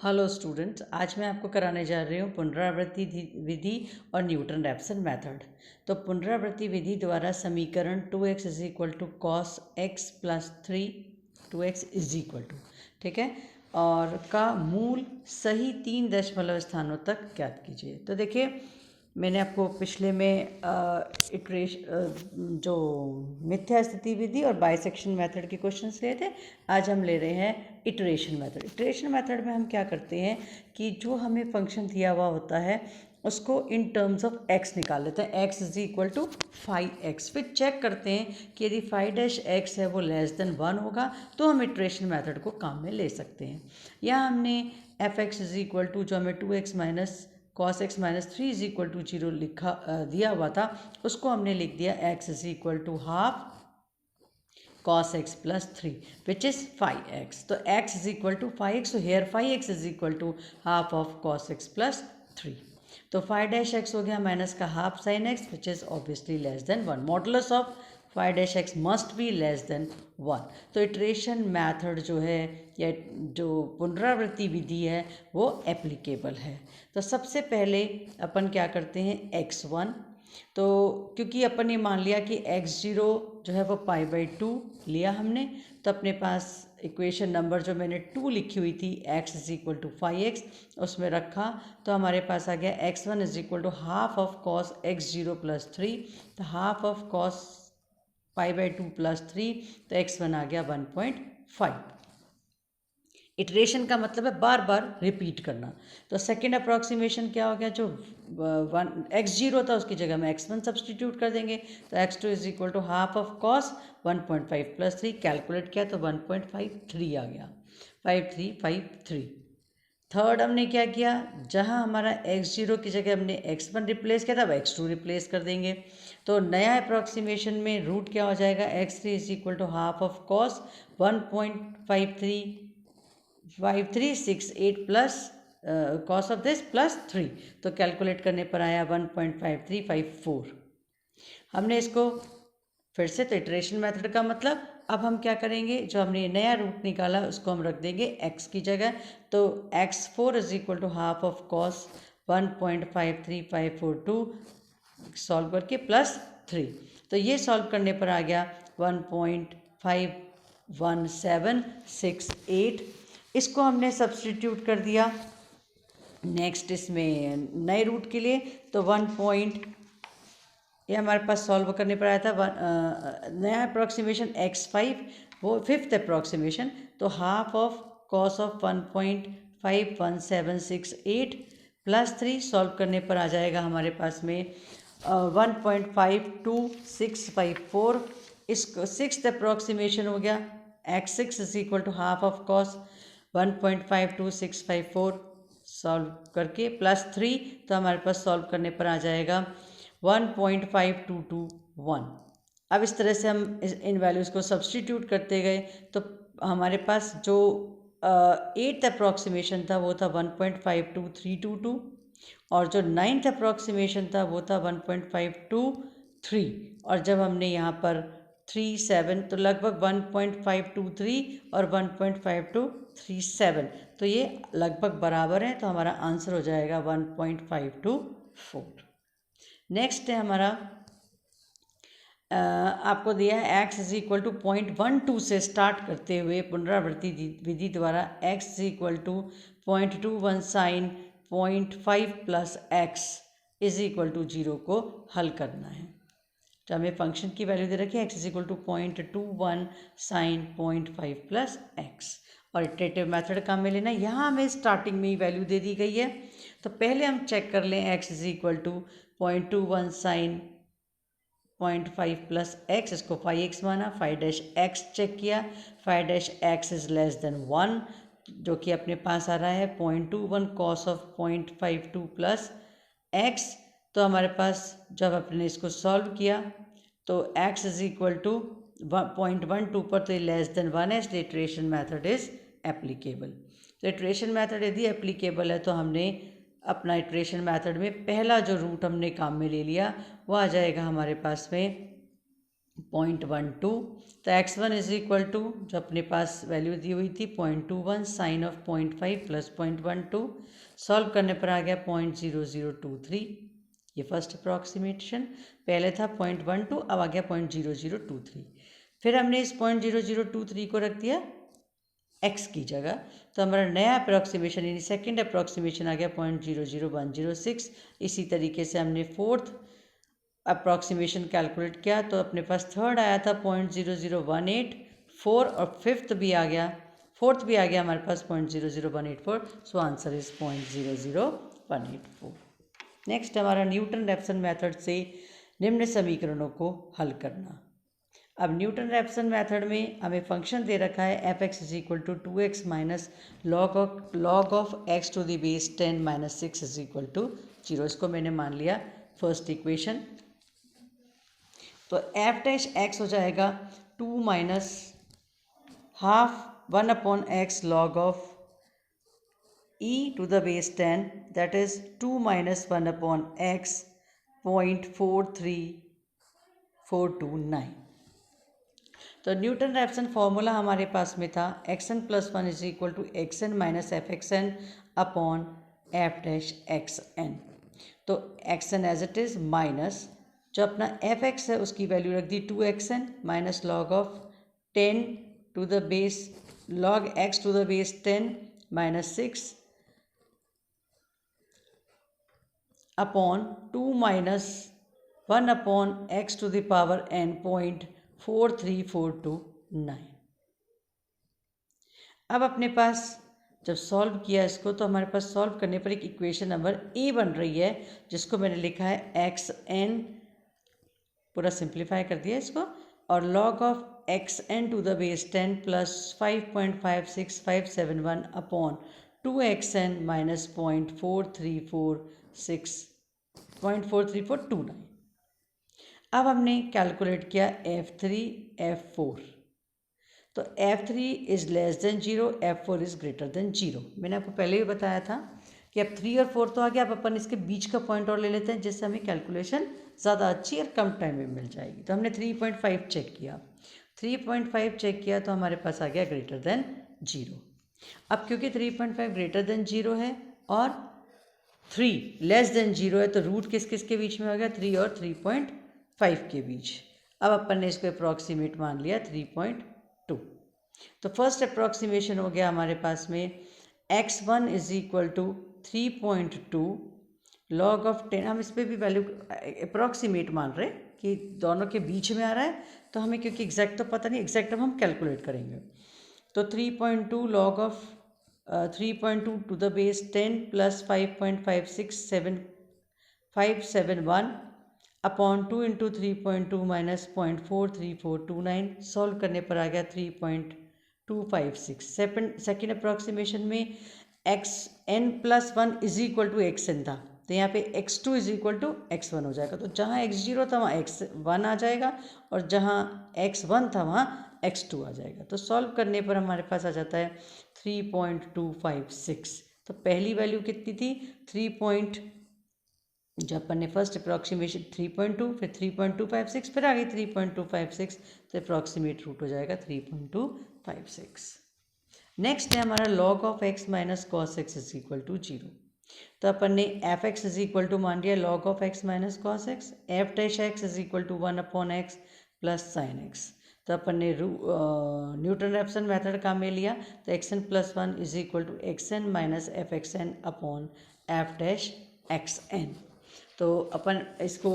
Hello students, आज मैं आपको कराने जा रही हूँ पुनरावृत्ति विधि और न्यूटन रैप्सन मेथड। तो पुनरावृत्ति विधि द्वारा समीकरण 2x is equal to cos x plus 3 2x is equal to, ठीक है, और का मूल सही 3 दशमलव स्थानों तक ज्ञात कीजिए। तो देखिए, मैंने आपको पिछले में जो मिथ्या स्थिति विधि और बाइसेक्शन मेथड के क्वेश्चंस लिए थे। आज हम ले रहे हैं इटरेशन मेथड। इटरेशन मेथड में हम क्या करते हैं कि जो हमें फंक्शन दिया हुआ होता है उसको इन टर्म्स ऑफ एक्स निकाल लेते हैं। X is equal to 5x, फिर चेक करते हैं कि यदि 5-x है वो लेस देन 1 होगा तो हम इटरेशन मेथड को काम में ले सकते हैं। यहाँ हमने f(x) इज इक्वल टू जो हमें 2x minus cos x minus 3 is equal to 0 लिखा दिया हुआ था, उसको हमने लिख दिया x is equal to half cos x plus 3 which is 5x। तो x is equal to 5x, so here 5x is equal to half of cos x plus 3। तो 5-x हो गया माइनस का half sine x which is obviously less than 1। Modulus of 5-x must be less than 1। तो iteration method जो है या जो पुनरावृत्ति विधि है वो एप्लीकेबल है। तो सबसे पहले अपन क्या करते हैं x1, तो क्योंकि अपन ने मान लिया कि x0 जो है वो π/2 लिया हमने, तो अपने पास इक्वेशन नंबर जो मैंने 2 लिखी हुई थी x is equal to 5x उसमें रखा, तो हमारे पास आ गया x1 is equal to half of cos x0 plus 3, तो हाफ ऑफ कॉस π/2 प्लस 3, तो x1 आ गया 1.5। इटरेशन का मतलब है बार बार रिपीट करना। तो सेकेंड अप्रॉक्सीमेशन क्या हो गया, जो x0 था उसकी जगह में x1 सब्सटीट्यूट कर देंगे, तो x2 is equal to half of cos 1.5 plus 3, calculate किया तो 1.53 आ गया, 5353। थर्ड हमने क्या किया, जहाँ हमारा x0 की जगह हमने x1 रिप्लेस किया था अब x2 रिप्लेस कर देंगे। तो नया अप्रॉक्सीमेशन में रूट क्या हो जाएगा, x3 is equal to half of cos 1.5368 plus cos of this plus 3, तो कैलकुलेट करने पर आया 1.5354। हमने इसको फिर से, तो इटरेशन मेथड का मतलब अब हम क्या करेंगे, जो हमने नया रूट निकाला उसको हम रख देंगे x की जगह, तो x4 is equal to half of cos 1.53542 solve करके प्लस 3, तो ये सॉल्व करने पर आ गया 1.51768। इसको हमने सब्सटीट्यूट कर दिया नेक्स्ट इसमें नए रूट के लिए, तो ये हमारे पास सॉल्व करने पर आया था नया अप्रॉक्सीमेशन x5, वो फिफ्थ अप्रॉक्सीमेशन, तो half of cos of 1.51768 plus 3 solve करने पर आ जाएगा हमारे पास में 1.52654। इसको सिक्स्थ अप्रॉक्सीमेशन हो गया x6 is equal to half of cos 1.52654 solve करके प्लस 3, तो हमारे पास सॉल्व करने पर आ जाएगा 1.5221। अब इस तरह से हम इन वैल्यूज़ को सब्सटीट्यूट करते गए, तो हमारे पास जो एट्थ अप्रॉक्सीमेशन था वो था 1.52322, और जो नाइन्थ अप्रॉक्सीमेशन था वो था 1.523, और जब हमने यहाँ पर 37, तो लगभग 1.523 और 1.5237, तो ये लगभग बराबर हैं, तो हमारा आंसर हो जाएगा 1.524। नेक्स्ट है हमारा आपको दिया है x इज इक्वल टू 0.12 से स्टार्ट करते हुए पुनरावृत्ति विधि द्वारा x is equal to 0.21 sine 0.5 plus x is equal to 0 को हल करना है। तो हमें फंक्शन की वैल्यू दे रखी है x is equal to 0.21 sine 0.5 plus x, और इटरेटिव मेथड काम में लेना। यहाँ हमें स्टार्टिंग में ही वैल्यू दे दी गई है, तो पहले हम चेक कर लें x is equal to 0.21 sine 0.5 plus x, इसको 5x माना, 5-x चेक किया, 5-x इज लेस देन 1, जो कि अपने पास आ रहा है 0.21 कॉस ऑफ 0.52 प्लस x। तो हमारे पास जब अपने इसको सॉल्व किया तो x इज इक्वल टू 0.12 पर, तो ये लेस देन 1 है, इसलिए इटरेशन मेथड इज एप्लीकेबल। तो इटरेशन मेथड यदि एप्लीकेबल है तो हमने अपना इटरेशन मेथड में पहला जो रूट हमने काम में ले लिया वो आ जाएगा हमारे पास में 0.12। तो x1 इज इक्वल टू, जो अपने पास वैल्यू दी हुई थी 0.21 साइन ऑफ 0.5 प्लस 0.12, सॉल्व करने पर आ गया 0.0023। ये फर्स्ट अप्रॉक्सीमेशन, पहले था 0.12, अब आ गया 0.0023। फिर हमने इस 0.0023 को रख दिया x की जगह, तो हमारा नया अप्रॉक्सीमेशन यानी सेकंड अप्रॉक्सीमेशन आ गया 0.00106। इसी तरीके से हमने फोर्थ अप्रॉक्सीमेशन कैलकुलेट किया, तो अपने पास थर्ड आया था 0.00184 और फिफ्थ भी आ गया, फोर्थ भी आ गया हमारे पास 0.00184। So answer is 0.00184। नेक्स्ट हमारा न्यूटन रैप्सन मेथड से निम्न समीकरणों को हल करना। अब न्यूटन रैप्सन मेथड में हमें फंक्शन दे रखा है F X is equal to 2x minus log of x to the base 10 minus 6 is equal to 0। इसको मैंने मान लिया फर्स्ट इक्वेशन। तो एफ डैश एक्स हो जाएगा 2 minus half 1 upon X log of e to the base 10, that is 2 minus 1 upon X 0.43429। तो Newton Raphson formula हमारे पास में था X N plus 1 is equal to x N minus F x N upon F dash x N. तो x n as it is minus जो अपना f x है उसकी वैल्यू रख दी 2xn minus log of 10 to the base log x to the base 10 minus 6 upon 2 minus 1 upon x to the power n 0.43429। अब अपने पास जब सॉल्व किया इसको, तो हमारे पास सॉल्व करने पर एक इक्वेशन नंबर a बन रही है, जिसको मैंने लिखा है एक्स एन, पूरा सिंप्लीफाई कर दिया इसको, और log of X N to the base 10 plus 5.56571 upon 2xn minus 0.43429। अब हमने कैलकुलेट किया F3 F4। तो F3 is less than 0, F4 is greater than 0। मैंने आपको पहले भी बताया था कि अब 3 और 4 तो आ गया, अब अपन इसके बीच का पॉइंट और ले लेते हैं, जिससे हमें कैलकुलेशन ज़्यादा अच्छी और कम टाइम में मिल जाएगी। तो हमने 3.5 चेक किया, 3.5 चेक किया तो हमारे पास आ गया ग्रेटर देन 0। अब क्योंकि 3.5 ग्रेटर देन 0 है और 3 लेस देन 0 है, तो रूट किस किस के बीच में हो गया, 3 और 3.5 के बीच। अब अपन ने इसको अप्रॉक्सीमेट मान लिया 3.2। तो फर्स्ट अप्रॉक्सीमेशन हो गया हमारे पास में x1 is equal to 3.2 log of 10। हम इस पर भी वैल्यू अप्रॉक्सीमेट मान रहे हैं कि दोनों के बीच में आ रहा है, तो हमें क्योंकि एग्जैक्ट तो पता नहीं, एग्जैक्ट अब हम कैलकुलेट करेंगे। तो 3.2 log of 3.2 to the base 10 plus 5.567 upon 2 into 3.2 minus 0.43429। Solve करने पर आ गया 3.256। सेकेंड अप्रॉक्सीमेशन में X N plus 1 is equal to x N था, तो यहाँ पे x2 is equal to x1 हो जाएगा। तो जहाँ x0 था वहाँ x1 आ जाएगा, और जहाँ x1 था वहाँ x2 आ जाएगा। तो सॉल्व करने पर हमारे पास आ जाता है 3.256। तो पहली वैल्यू कितनी थी, 3. जब अपन ने फर्स्ट अप्रॉक्सीमेशन 3.2, फिर 3.256, फिर आ गई 3.256, तो अप्रॉक्सीमेट रूट हो जाएगा 3.256। नेक्स्ट है हमारा log of x minus cos X is equal to 0। तो अपन ने F X is equal to मान लिया log of x minus cos X, F dash x is equal to 1 upon X plus sine X. तो अपन ने Newton Raphson method काम में लिया, तो x N plus 1 is equal to x N minus F x N upon F dash x N. तो अपन इसको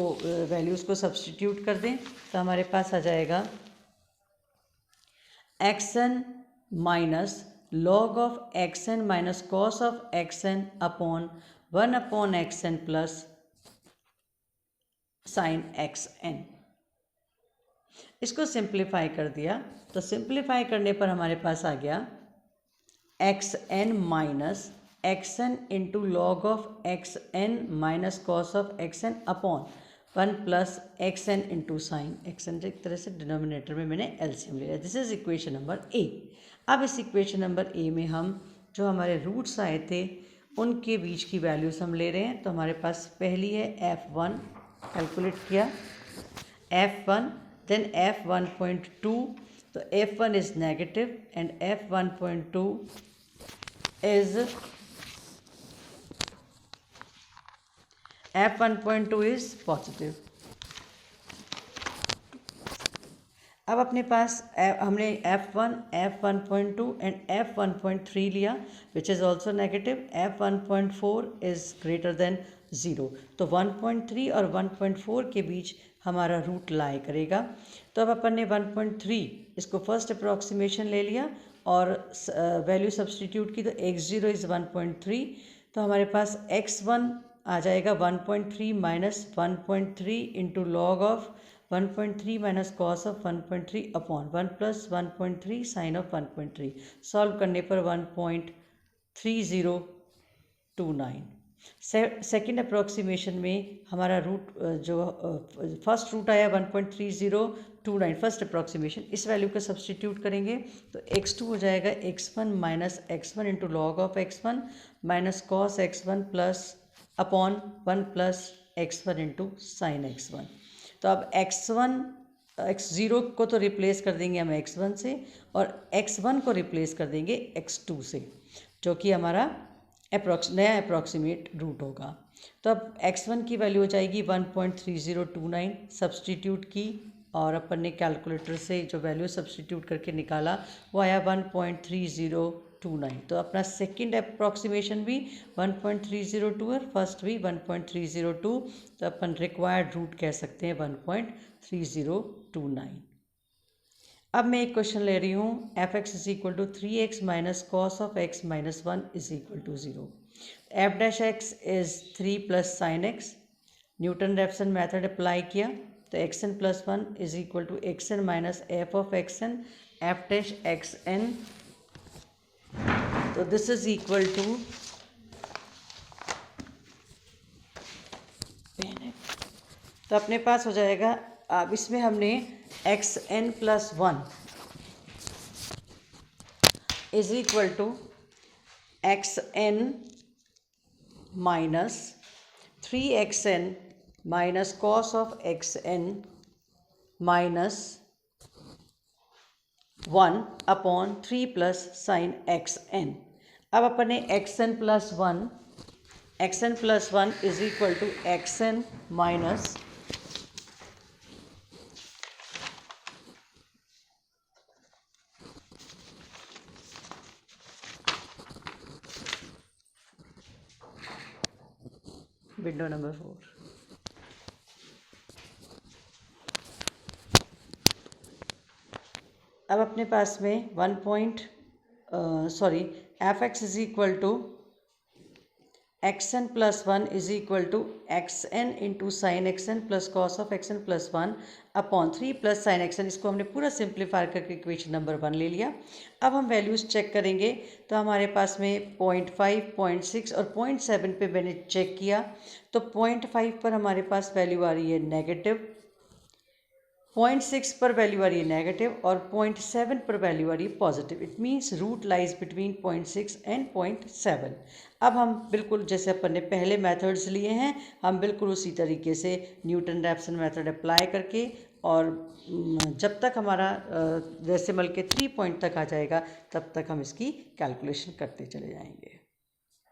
वैल्यूज़ को सब्सटीट्यूट कर दें, तो हमारे पास आ जाएगा X N minus log of X N minus cos of X N upon 1 upon X N plus sine X N. इसको सिंप्लीफाई कर दिया, तो सिंप्लीफाई करने पर हमारे पास आ गया X N minus X N into log of X N minus cos of X N upon 1 plus X N into sine X N. एक तरह से डिनोमिनेटर में मैंने एलसीएम ले लिया। This is equation number A. अब इस इक्वेशन नंबर ए में हम जो हमारे रूट्स आए थे उनके बीच की वैल्यूज हम ले रहे हैं। तो हमारे पास पहली है F1, कैलकुलेट किया F1 देन f1.2, तो f1 is negative and f1.2 is positive. अब अपने पास हमने f1, f1.2 एंड f1.3 लिया which is also negative. f1.4 is greater than 0, तो 1.3 और 1.4 के बीच हमारा रूट लाई करेगा। तो अब अपन ने 1.3 इसको फर्स्ट अप्रॉक्सीमेशन ले लिया और वैल्यू सब्सटीट्यूट की, तो x0 इज़ 1.3, तो हमारे पास x1 आ जाएगा 1.3 minus 1.3 into log of 1.3 minus cos of 1.3 upon 1 plus 1.3 sine of 1.3। Solve करने पर 1.3029। सेकेंड अप्रॉक्सीमेशन में हमारा रूट जो फर्स्ट रूट आया 1.3029 फर्स्ट अप्रॉक्सीमेशन, इस वैल्यू का सब्सटीट्यूट करेंगे तो x2 हो जाएगा x1 minus x1 into log of x1 minus cos x1 plus upon 1 plus x1 into sine x1। तो अब x0 को तो रिप्लेस कर देंगे हम x1 से और x1 को रिप्लेस कर देंगे x2 से, जो कि हमारा नया अप्रॉक्सीमेट रूट होगा। तो अब x1 की वैल्यू हो जाएगी 1.3029 सब्सटीट्यूट की, और अपन ने कैलकुलेटर से जो वैल्यू सब्सटीट्यूट करके निकाला वो आया 1.3029। तो अपना सेकंड अप्रॉक्सीमेशन भी 1.302 और फर्स्ट भी 1.302, तो अपन रिक्वायर्ड रूट कह सकते हैं 1.3029। अब मैं एक क्वेश्चन ले रही हूँ f(x) is equal to 3x minus cos of x minus 1 is equal to 0। F dash x is 3 plus sine x. Newton Raphson method apply किया तो xn plus 1 is equal to xn minus f of xn f dash xn, तो this is equal to तो अपने पास हो जाएगा। अब इसमें हमने xn plus 1 is equal to xn minus 3xn minus cos of xn minus 1 upon 3 plus sine xn। अब अपन ने xn plus 1 is equal to xn minus window number 4। अब अपने पास में F X is equal to xn plus 1 is equal to xn into sine X N plus cos of xn plus 1 upon 3 plus sine X N. इसको हमने पूरा simplify करके equation number 1 ले लिया। अब हम वैल्यूज़ चेक करेंगे तो हमारे पास में 0.5, 0.6 और 0.7 पे मैंने चेक किया तो 0.5 पर हमारे पास वैल्यू आ रही है नेगेटिव, 0.6 पर वैल्यू आ रही है नेगेटिव और 0.7 पर वैल्यू आ रही है positive. It means root lies between 0.6 and 0.7। अब हम बिल्कुल जैसे अपन ने पहले मेथड्स लिए हैं, हम बिल्कुल उसी तरीके से न्यूटन रैप्सन मेथड अप्लाई करके और जब तक हमारा डेसिमल के 3 पॉइंट तक आ जाएगा तब तक हम इसकी कैलकुलेशन करते चले जाएंगे।